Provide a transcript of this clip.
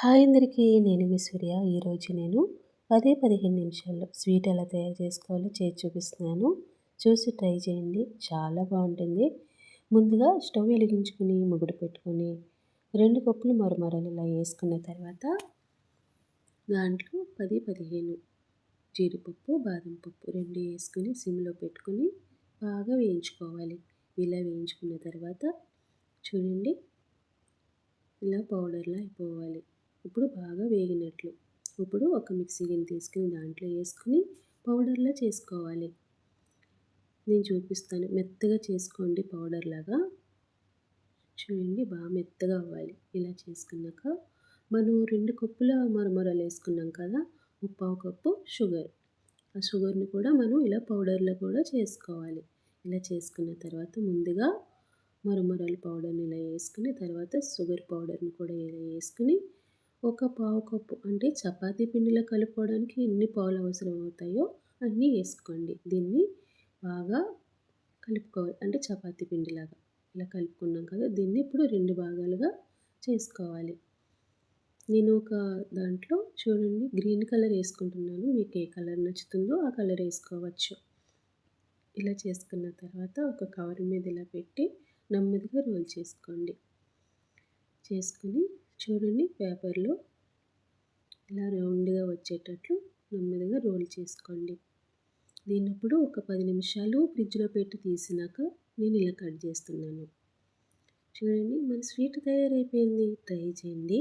Hi అందరికీ, నేను మీ సూర్య. ఈరోజు నేను 10-15 నిమిషాల్లో స్వీట్ ఎలా తయారు చేసుకోవాలో చేసి చూపిస్తున్నాను. చూసి ట్రై చేయండి, చాలా బాగుంటుంది. ముందుగా స్టవ్ వెలిగించుకుని ముగ్గురు పెట్టుకొని 2 కప్పులు మరమరాలు ఇలా వేసుకున్న తర్వాత దాంట్లో 10-15 జీడిపప్పు, బాదం పప్పు 2 వేసుకుని సిమ్లో పెట్టుకుని బాగా వేయించుకోవాలి. ఇలా వేయించుకున్న తర్వాత చూడండి, ఇలా పౌడర్లా అయిపోవాలి. ఇప్పుడు బాగా వేగినట్లు. ఇప్పుడు ఒక మిక్సీ గిన్నె తీసుకుని దాంట్లో వేసుకుని పౌడర్లా చేసుకోవాలి. నేను చూపిస్తాను, మెత్తగా చేసుకోండి పౌడర్ లాగా. చూడండి, బాగా మెత్తగా అవ్వాలి. ఇలా చేసుకున్నాక మనం 2 కప్పుల మరమరాలు వేసుకున్నాం కదా, 1/4 కప్పు షుగర్. ఆ షుగర్ని కూడా మనం ఇలా పౌడర్లో కూడా చేసుకోవాలి. ఇలా చేసుకున్న తర్వాత ముందుగా మరమరాలు పౌడర్ని ఇలా వేసుకుని తర్వాత షుగర్ పౌడర్ని కూడా ఇలా వేసుకుని ఒక 1/4 కప్పు, అంటే చపాతీ పిండిలో కలుపుకోవడానికి ఎన్ని పాలు అవసరం అవుతాయో అన్నీ వేసుకోండి. దీన్ని బాగా కలుపుకోవాలి, అంటే చపాతీ పిండిలాగా ఇలా కలుపుకున్నాం కదా. దీన్ని ఇప్పుడు 2 భాగాలుగా చేసుకోవాలి. నేను ఒక దాంట్లో చూడండి గ్రీన్ కలర్ వేసుకుంటున్నాను. మీకు ఏ కలర్ నచ్చుతుందో ఆ కలర్ వేసుకోవచ్చు. ఇలా చేసుకున్న తర్వాత ఒక కవర్ మీద ఇలా పెట్టి నెమ్మదిగా రోల్ చేసుకోండి. చేసుకుని చూడండి, పేపర్లో ఇలా రౌండ్గా వచ్చేటట్లు నెమ్మదిగా రోల్ చేసుకోండి. దీన్ని ఇప్పుడు ఒక 10 నిమిషాలు ఫ్రిడ్జ్లో పెట్టి తీసినాక నేను ఇలా కట్ చేస్తున్నాను. చూడండి, మన స్వీట్ తయారైపోయింది. ట్రై చేయండి.